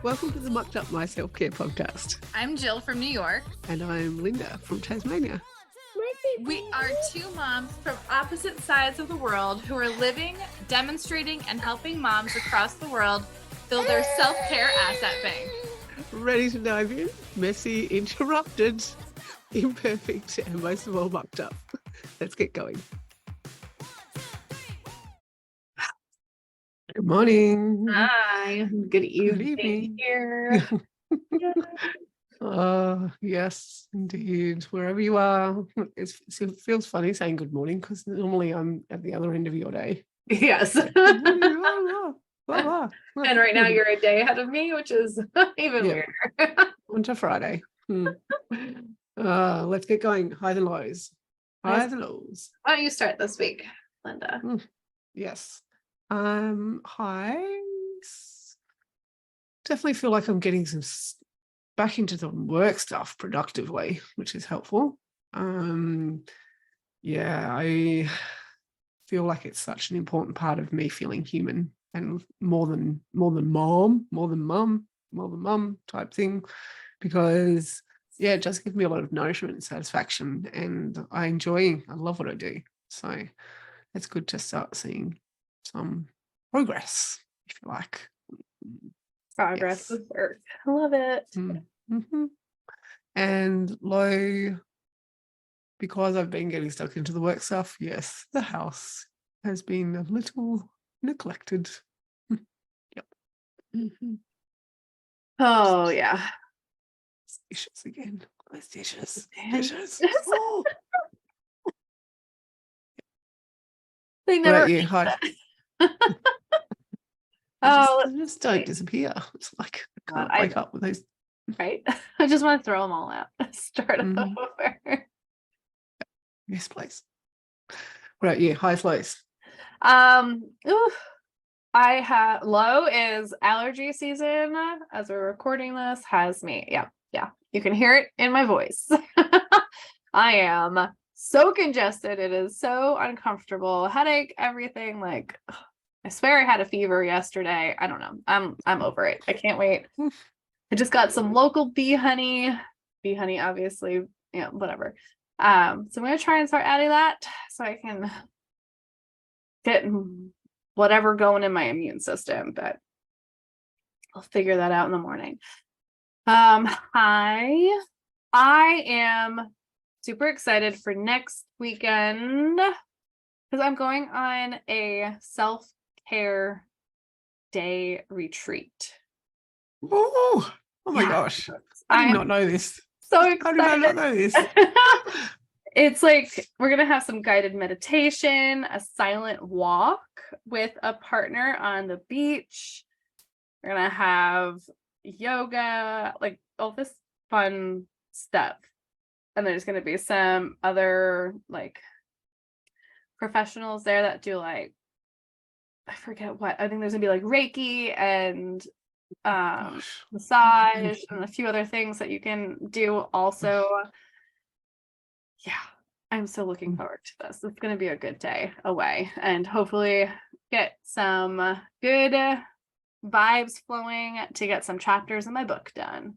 Welcome to the Mucked Up My Self-Care podcast. I'm Jill from New York. And I'm Linda from Tasmania. We are two moms from opposite sides of the world who are living, demonstrating, and helping moms across the world build their self-care asset bank. Ready to dive in? Messy, interrupted, imperfect, and most of all mucked up. Let's get going. Good morning. Hi. Good evening. Here. Yes, indeed. Wherever you are, it feels funny saying good morning because normally I'm at the other end of your day. Yes. And right now you're a day ahead of me, which is even weirder. On to Friday. Let's get going. Highs and lows. Highs and lows. Why don't you start this week, Linda? Yes. Highs. Definitely feel like I'm getting some back into the work stuff productively, which is helpful. I feel like it's such an important part of me feeling human and more than mum type thing, because it just gives me a lot of nourishment and satisfaction, and I love what I do. So it's good to start seeing some progress, if you like. Progress with work. I love it. Mm-hmm. And low, because I've been getting stuck into the work stuff, yes, the house has been a little neglected. Yep. Mm-hmm. Oh, yeah. Dishes again. Those dishes. Oh. They never. You? Hi. They just don't disappear. It's like I can't wake up with those. Right. I just want to throw them all out. Start over. Yes, please. What about you? Highs, lows? I have low is allergy season. As we're recording this, has me. Yeah. You can hear it in my voice. I am so congested. It is so uncomfortable. Headache, everything. Like, I swear I had a fever yesterday. I don't know. I'm over it. I can't wait. I just got some local bee honey. Bee honey, obviously, whatever. So I'm gonna try and start adding that so I can get whatever going in my immune system, but I'll figure that out in the morning. I am super excited for next weekend because I'm going on a self-care day retreat. Oh my gosh. I did not know this. So excited. How did I not know this? It's like we're going to have some guided meditation, a silent walk with a partner on the beach. We're going to have yoga, like all this fun stuff. And there's going to be some other like professionals there that do like, I forget what. I think there's going to be like Reiki and massage and a few other things that you can do also. Yeah, I'm so looking forward to this. It's going to be a good day away and hopefully get some good vibes flowing to get some chapters in my book done.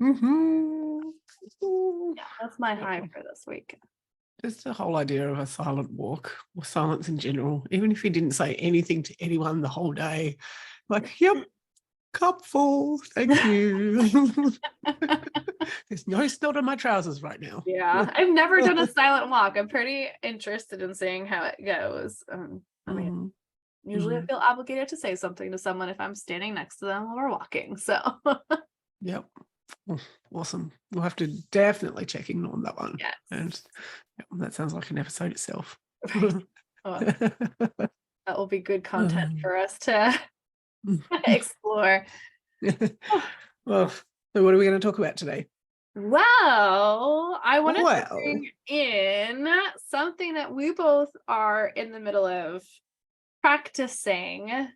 Yeah, that's my high for this week. Just the whole idea of a silent walk or silence in general, even if you didn't say anything to anyone the whole day, like, yep, cup full, thank you. There's no snot on my trousers right now. Yeah, I've never done a silent walk. I'm pretty interested in seeing how it goes. Usually I feel obligated to say something to someone if I'm standing next to them while we're walking. So yep. Awesome. We'll have to definitely check in on that one. Yes. And that sounds like an episode itself. Right. That will be good content for us to explore. Well, so what are we going to talk about today? Well, I want to bring in something that we both are in the middle of practicing,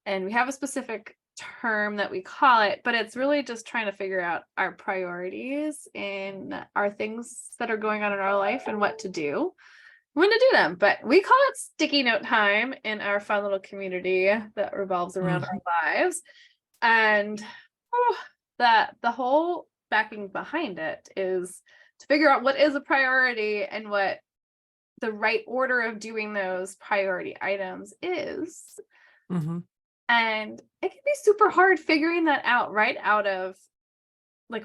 and we have a specific term that we call it, but it's really just trying to figure out our priorities and our things that are going on in our life and what to do when to do them. But we call it sticky note time in our fun little community that revolves around our lives. And that the whole backing behind it is to figure out what is a priority and what the right order of doing those priority items is. Mm-hmm. And it can be super hard figuring that out right out of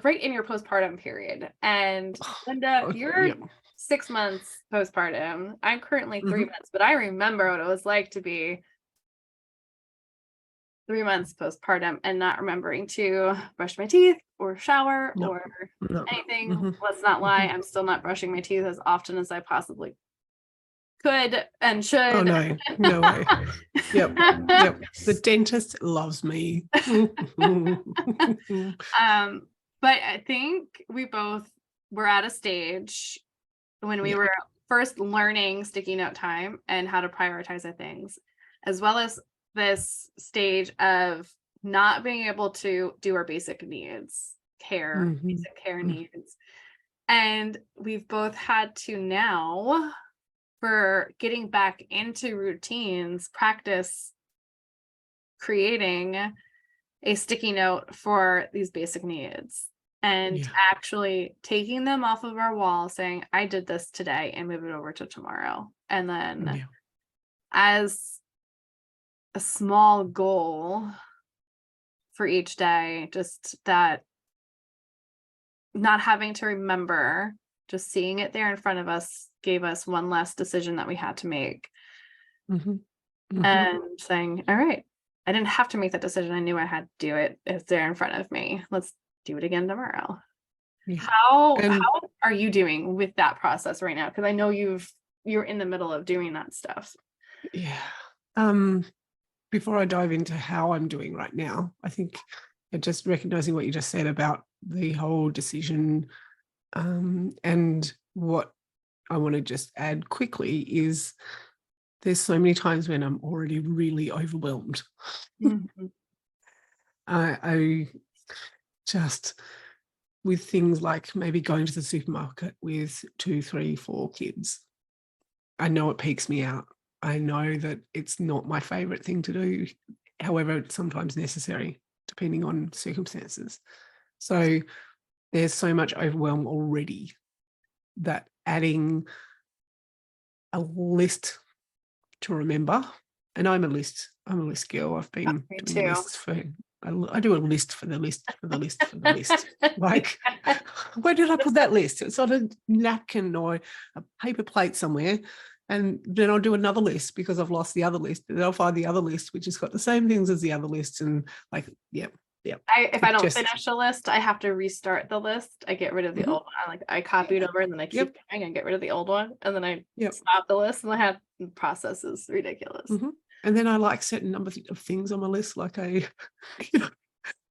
right in your postpartum period. And Linda, you're Yeah. 6 months postpartum. I'm currently 3 Mm-hmm. months, but I remember what it was like to be 3 months postpartum and not remembering to brush my teeth or shower No. or No. anything. Mm-hmm. Let's not lie, Mm-hmm. I'm still not brushing my teeth as often as I possibly could and should. Oh no, no way. Yep. Yep. The dentist loves me. But I think we both were at a stage when we Yeah. were first learning sticky note time and how to prioritize our things, as well as this stage of not being able to do our basic needs, Mm-hmm. basic care Mm-hmm. needs. And we've both had to now, for getting back into routines, practice creating a sticky note for these basic needs and Yeah. actually taking them off of our wall, saying, I did this today and move it over to tomorrow. And then Yeah. as a small goal for each day, just that not having to remember, just seeing it there in front of us gave us one less decision that we had to make. Mm-hmm. Mm-hmm. And saying, all right, I didn't have to make that decision. I knew I had to do it. It's there in front of me. Let's do it again tomorrow. Yeah. How And are you doing with that process right now? Because I know you're in the middle of doing that stuff. yeah. Before I dive into how I'm doing right now, I think just recognizing what you just said about the whole decision, and what I want to just add quickly is there's so many times when I'm already really overwhelmed. Mhm. I just, with things like maybe going to the supermarket with 2, 3, 4 kids, I know it peaks me out. I know that it's not my favorite thing to do. However, it's sometimes necessary depending on circumstances. So there's so much overwhelm already that adding a list to remember, and I'm a list girl. I've been Me doing too. lists for, I do a list for the list for the list for the list. Like, where did I put that list? It's on a napkin or a paper plate somewhere. And then I'll do another list because I've lost the other list. But then I'll find the other list, which has got the same things as the other list. And like, yeah. If I It don't just, finish a list, I have to restart the list. I get rid of the Mhm. old one. I copy it over and then I keep Yep. going and get rid of the old one. And then I Yep. stop the list and I have process is ridiculous. Mhm. And then I like certain number of things on my list. Like I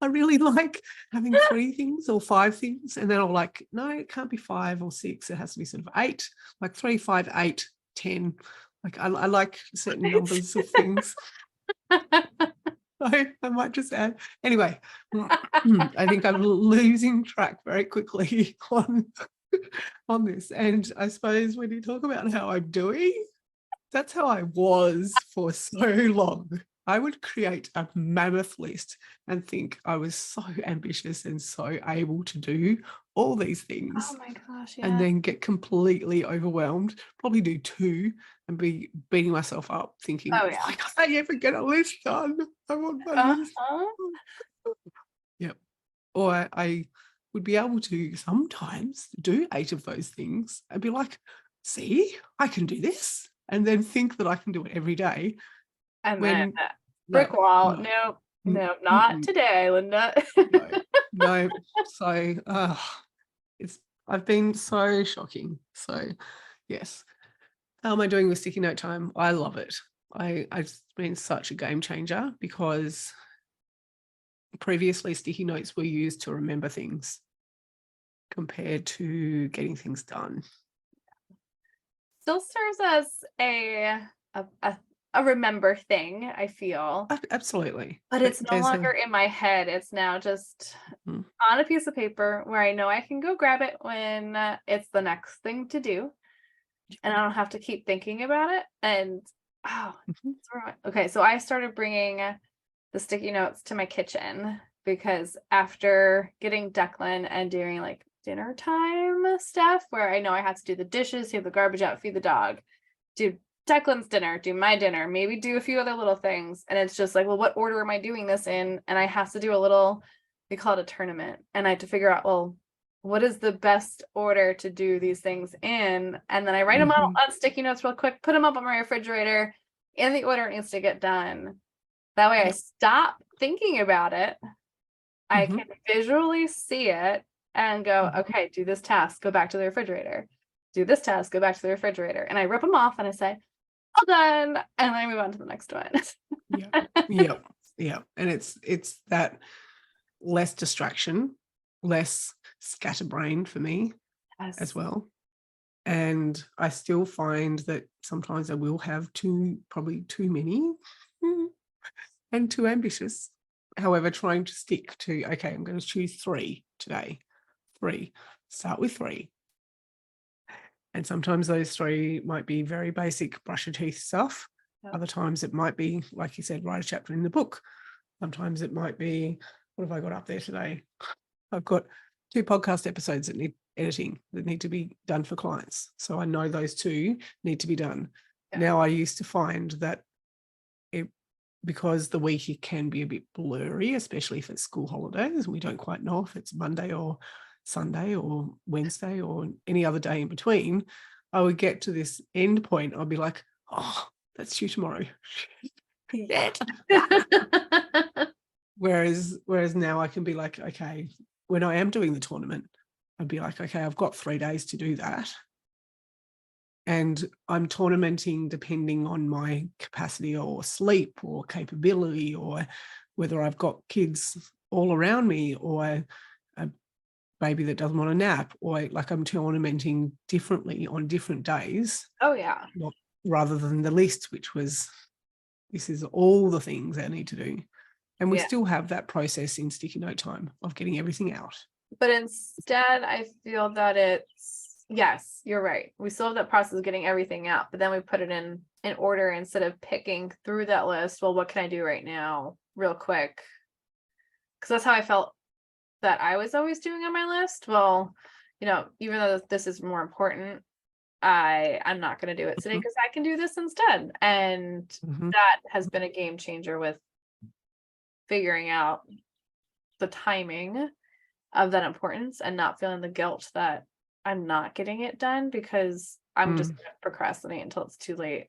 really like having 3 things or 5 things. And then I'll like, no, it can't be 5 or 6. It has to be sort of 8, like 3, 5, 8, 10. Like I like certain numbers of things. I might just add. Anyway, I think I'm losing track very quickly on this. And I suppose when you talk about how I'm doing, that's how I was for so long. I would create a mammoth list and think I was so ambitious and so able to do all these things, Oh my gosh, and yeah. then get completely overwhelmed, probably do 2 and be beating myself up thinking, Oh yeah. why can't I ever get a list done? I want my list. Yep. Or I would be able to sometimes do 8 of those things and be like, see, I can do this. And then think that I can do it every day. And then When brick no, wall. no, No, not today, Linda. no. So I've been so shocking. So yes. How am I doing with sticky note time? I love it. It's been such a game changer because previously sticky notes were used to remember things compared to getting things done. Still serves as a remember thing, I feel. Absolutely. But it's no there's longer in my head. It's now just Mm. on a piece of paper where I know I can go grab it when it's the next thing to do. And I don't have to keep thinking about it. And Mhm. okay, so I started bringing the sticky notes to my kitchen because after getting Declan and doing like dinner time stuff where I know I had to do the dishes, take the garbage out, feed the dog, do Declan's dinner, do my dinner, maybe do a few other little things. And it's just like, well, what order am I doing this in? And I have to do a little, we call it a tournament. And I have to figure out, well, what is the best order to do these things in? And then I write them out on sticky notes real quick, put them up on my refrigerator in the order it needs to get done. That way I stop thinking about it. I can visually see it and go, okay, do this task, go back to the refrigerator. Do this task, go back to the refrigerator. And I rip them off and I say, all done. And then I move on to the next one. Yeah. And it's that less distraction, less scatterbrain for me as well. And I still find that sometimes I will have probably too many and too ambitious. However, trying to stick to, okay, I'm going to choose 3 today. 3. Start with 3. And sometimes those 3 might be very basic brush your teeth stuff. Other times it might be, like you said, write a chapter in the book. Sometimes it might be, what have I got up there today? I've got 2 podcast episodes that need editing, that need to be done for clients. So I know those 2 need to be done. Now I used to find that because the week it can be a bit blurry, especially if it's school holidays, we don't quite know if it's Monday or Sunday or Wednesday or any other day in between, I would get to this end point. I'd be like, oh, that's due tomorrow. Whereas now I can be like, okay, when I am doing the tournament, I'd be like, okay, I've got 3 days to do that. And I'm tournamenting depending on my capacity or sleep or capability, or whether I've got kids all around me, or a baby that doesn't want a nap, or like I'm tournamenting differently on different days. Oh, yeah. Rather than the list, which was, this is all the things I need to do. And we still have that process in sticky note time of getting everything out. But instead, I feel that it's, yes, you're right. We still have that process of getting everything out, but then we put it in order instead of picking through that list. Well, what can I do right now real quick? Because that's how I felt that I was always doing on my list. Well, even though this is more important, I'm not going to do it today because I can do this instead. And that has been a game changer with figuring out the timing of that importance and not feeling the guilt that I'm not getting it done because I'm just going to procrastinate until it's too late.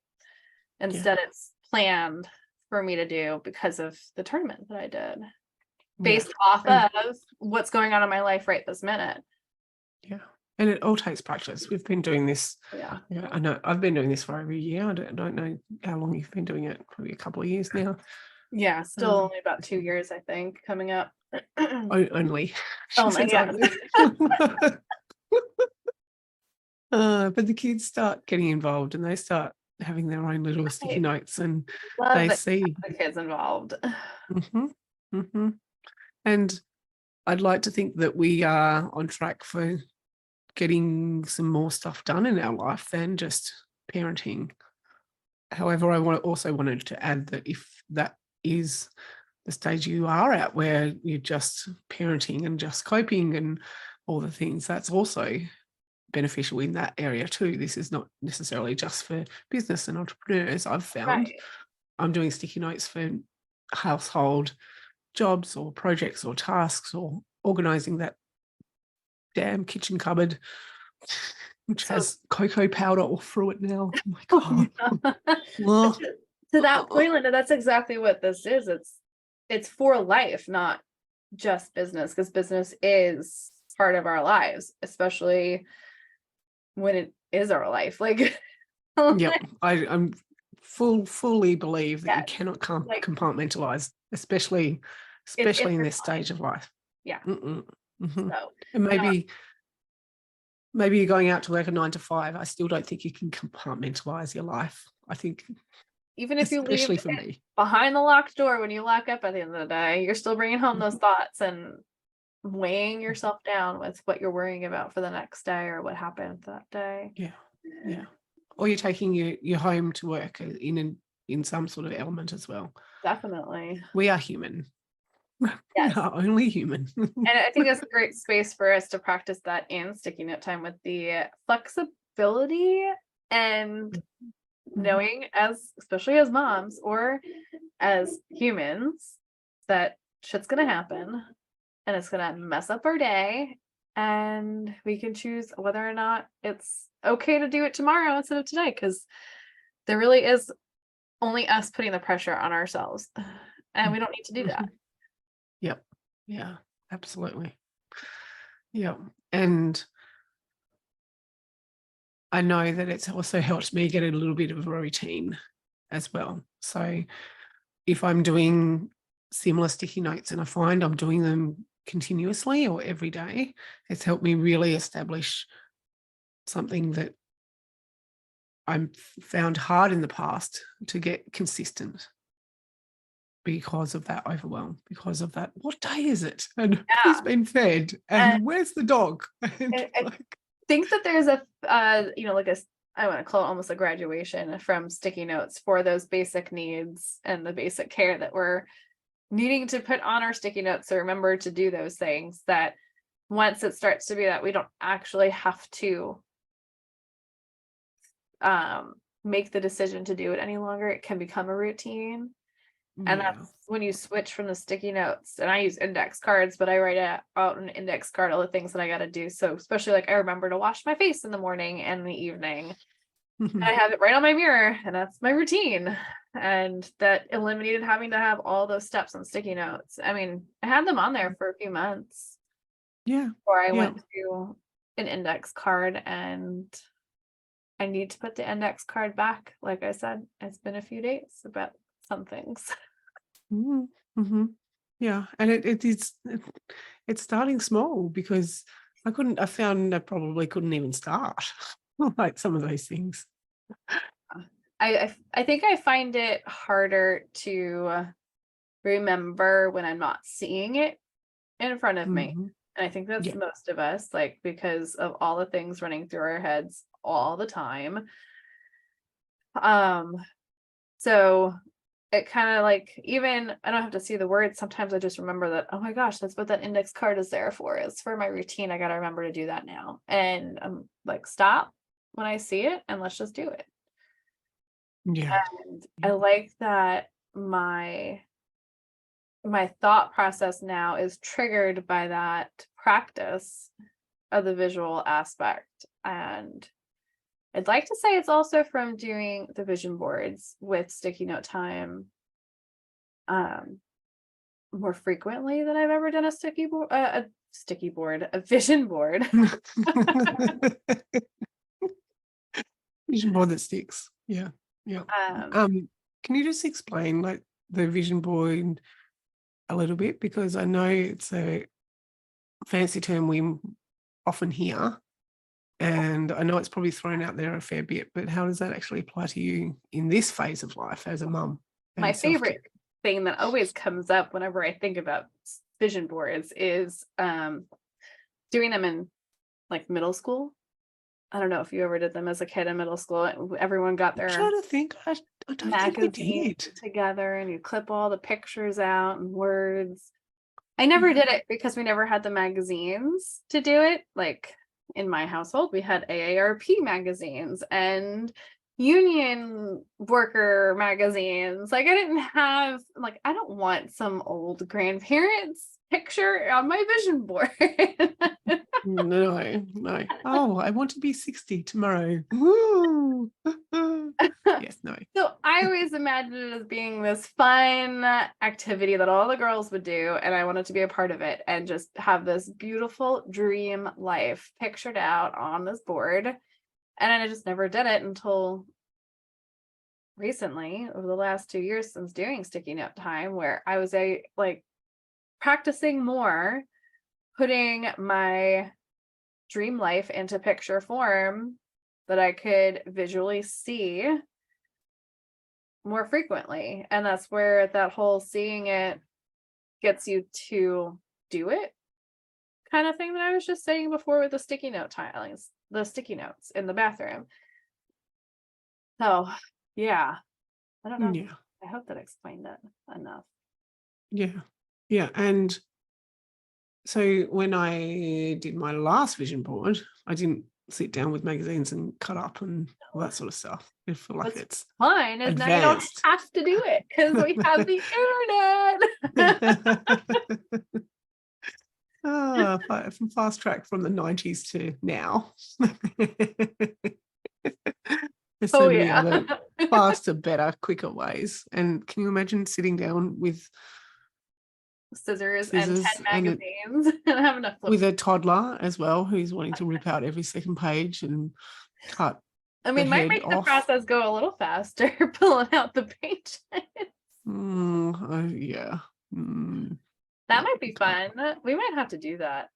Instead, it's planned for me to do because of the tournament that I did based off of what's going on in my life right this minute. Yeah. And it all takes practice. We've been doing this. Yeah. I know I've been doing this for over a year. I don't know how long you've been doing it, probably a couple of years now. Yeah, still only about 2 years, I think, coming up. Only. Oh my God. But the kids start getting involved and they start having their own little sticky notes, and they see the kids involved. And I'd like to think that we are on track for getting some more stuff done in our life than just parenting. However, I also wanted to add that if that is the stage you are at, where you're just parenting and just coping and all the things, that's also beneficial in that area too. This is not necessarily just for business and entrepreneurs. I've found I'm doing sticky notes for household jobs or projects or tasks, or organizing that damn kitchen cupboard, which has cocoa powder all through it now. Oh my God. To that point, Linda, that's exactly what this is. It's for life, not just business, because business is part of our lives, especially when it is our life. Like, I'm fully believe that you cannot compartmentalize, especially in this stage of life. Yeah. So, and maybe you're going out to work a 9 to 5. I still don't think you can compartmentalize your life. I think even if you leave it behind the locked door when you lock up at the end of the day, you're still bringing home those thoughts and weighing yourself down with what you're worrying about for the next day or what happened that day. Yeah. Or you're taking your home to work in some sort of element as well. Definitely. We are human. We Yes. are only human. And I think that's a great space for us to practice that in sticky note time with the flexibility and Mhm. knowing, as especially as moms or as humans, that shit's gonna happen and it's gonna mess up our day, and we can choose whether or not it's okay to do it tomorrow instead of today, because there really is only us putting the pressure on ourselves, and we don't need to do that. Mhm. Yep. Yeah, absolutely. Yep. And I know that it's also helped me get a little bit of a routine as well. So if I'm doing similar sticky notes and I find I'm doing them continuously or every day, it's helped me really establish something that I'm found hard in the past to get consistent because of that overwhelm, because of that. What day is it? And who's Yeah, been fed? and And where's the dog? And I like, think that there's a like I want to call it almost a graduation from sticky notes for those basic needs and the basic care that we're needing to put on our sticky notes to remember to do those things, that once it starts to be that we don't actually have to um make the decision to do it any longer, it can become a routine. And yeah. that's when you switch from the sticky notes, and I use index cards, but I write out an index card all the things that I got to do. So especially like I remember to wash my face in the morning and the evening. I Mhm. have it right on my mirror, and that's my routine. And that eliminated having to have all those steps on sticky notes. I mean, I had them on there for a few months Yeah. before I Yeah. went to an index card, and I need to put the index card back. Like I said, it's been a few days about some things. Mhm. Mhm. Yeah. And it's starting small because I found I probably couldn't even start like some of those things. I think I find it harder to remember when I'm not seeing it in front of me. Mhm. And I think that's Yeah. most of us, like because of all the things running through our heads all the time. Um, so it kind of like, even I don't have to see the words. Sometimes I just remember that, oh my gosh, that's what that index card is there for. It's for my routine. I got to remember to do that now. And I'm like, stop when I see it and let's just do it. Yeah. And I Yeah. like that my thought process now is triggered by that practice of the visual aspect. And I'd like to say it's also from doing the vision boards with sticky note time um more frequently than I've ever done a vision board. Vision board that sticks. Yeah. Yeah. um Um, can you just explain like the vision board a little bit? Because I know it's a fancy term we often hear, and I know it's probably thrown out there a fair bit, but how does that actually apply to you in this phase of life as a mum my and self-care? favorite thing that always comes up whenever I think about vision boards is doing them in like middle school. I don't know if you ever did them as a kid in middle school. Everyone got I'm their trying to think. I don't think we magazine did. together and you clip all the pictures out and words. I never Yeah. did it because we never had the magazines to do it. Like in my household, we had AARP magazines and union worker magazines. Like I didn't have, like, I don't want some old grandparents picture on my vision board. No, no. Oh, I want to be 60 tomorrow. Woo! Yes, no. So I always imagined it as being this fun activity that all the girls would do, and I wanted to be a part of it and just have this beautiful dream life pictured out on this board. And I just never did it until recently, over the last 2 years since doing sticky note time, where I was like practicing more, putting my dream life into picture form that I could visually see more frequently. And that's where that whole seeing it gets you to do it kind of thing that I was just saying before with the sticky note tilings, the sticky notes in the bathroom. So, yeah, I don't know. Yeah, I hope that explained it enough. yeah. Yeah. And so when I did my last vision board, I didn't sit down with magazines and cut up and all that sort of stuff. I feel like What's it's fine is now you don't advanced. have to do it because we have the internet. Fast track from the 90s to now. There's so many other faster, better, quicker ways. And can you imagine sitting down with scissors and 10 magazines and having to flip with a toddler as well who's wanting to rip out every second page and cut? I mean, might make the process go a little faster pulling out the pages. Yeah. That might be fun. We might have to do that.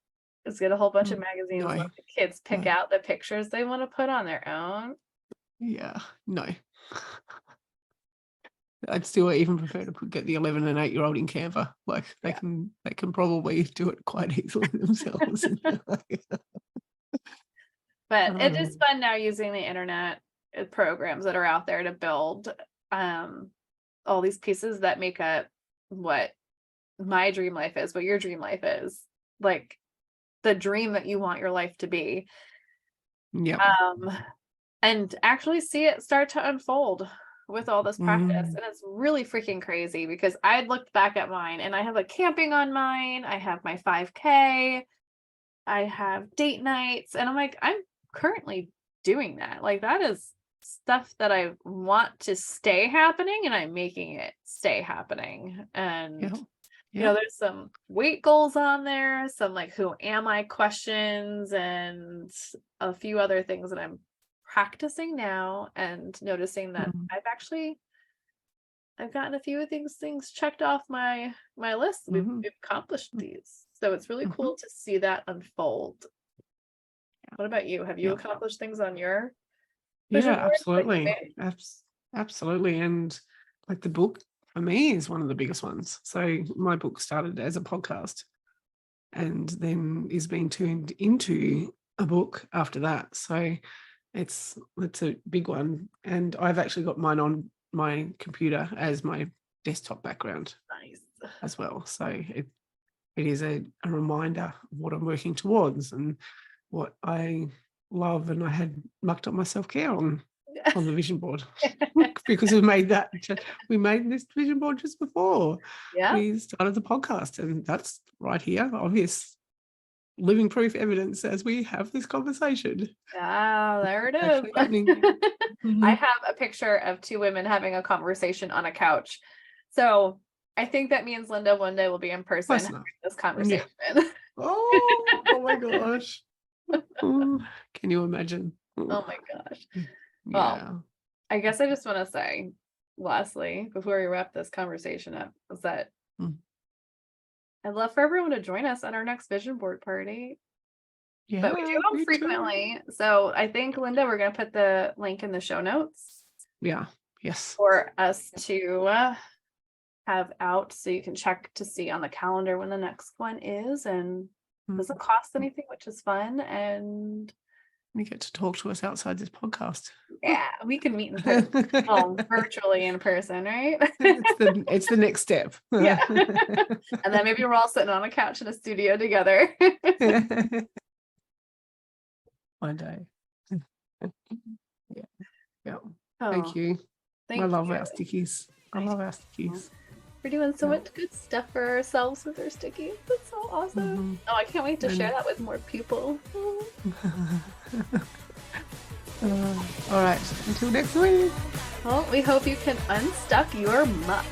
Let's get a whole bunch of magazines and let the kids pick out the pictures they want to put on their own. Yeah, no. I'd still even prefer to get the 11 and 8-year-old in Canva. Like they can probably do it quite easily themselves. But it is fun now using the internet programs that are out there to build all these pieces that make up what my dream life is, what your dream life is, like the dream that you want your life to be. Yeah. And actually see it start to unfold with all this practice. And it's really freaking crazy because I looked back at mine and I have a camping on mine. I have my 5K. I have date nights. And I'm like, I'm currently doing that. Like that is stuff that I want to stay happening and I'm making it stay happening. And you know, there's some weight goals on there, some like who am I questions, and a few other things that I'm practicing now and noticing that I've gotten a few of these things checked off my list. We've accomplished these. So it's really cool to see that unfold. What about you? Have you accomplished things on your vision board? Absolutely. Absolutely. And like the book for me is one of the biggest ones. So my book started as a podcast and then is being turned into a book after that. So it's a big one. And I've actually got mine on my computer as my desktop background as well. So it is a reminder of what I'm working towards and what I love. And I had mucked up my self-care on the vision board because we made this vision board just before we started the podcast, and that's right here, obvious living proof evidence as we have this conversation. There it is. I have a picture of two women having a conversation on a couch, so I think that means Linda one day will be in person having this conversation. Oh my gosh. Can you imagine? Oh my gosh. Well, I guess I just want to say, lastly, before we wrap this conversation up, is that I'd love for everyone to join us at our next vision board party. But we do them frequently. Too. So I think, Linda, we're going to put the link in the show notes. Yes. For us to have out so you can check to see on the calendar when the next one is. And it doesn't cost anything, which is fun. And you get to talk to us outside this podcast. Yeah, we can meet in person. Virtually in person, right? It's the next step. Yeah. And then maybe we're all sitting on a couch in a studio together. One day. Yeah. Thank you. I love our stickies. We're doing so much good stuff for ourselves with our stickies. That's so awesome. Oh, I can't wait to share that with more people. All right. Until next week. Well, we hope you can unstuck your muck.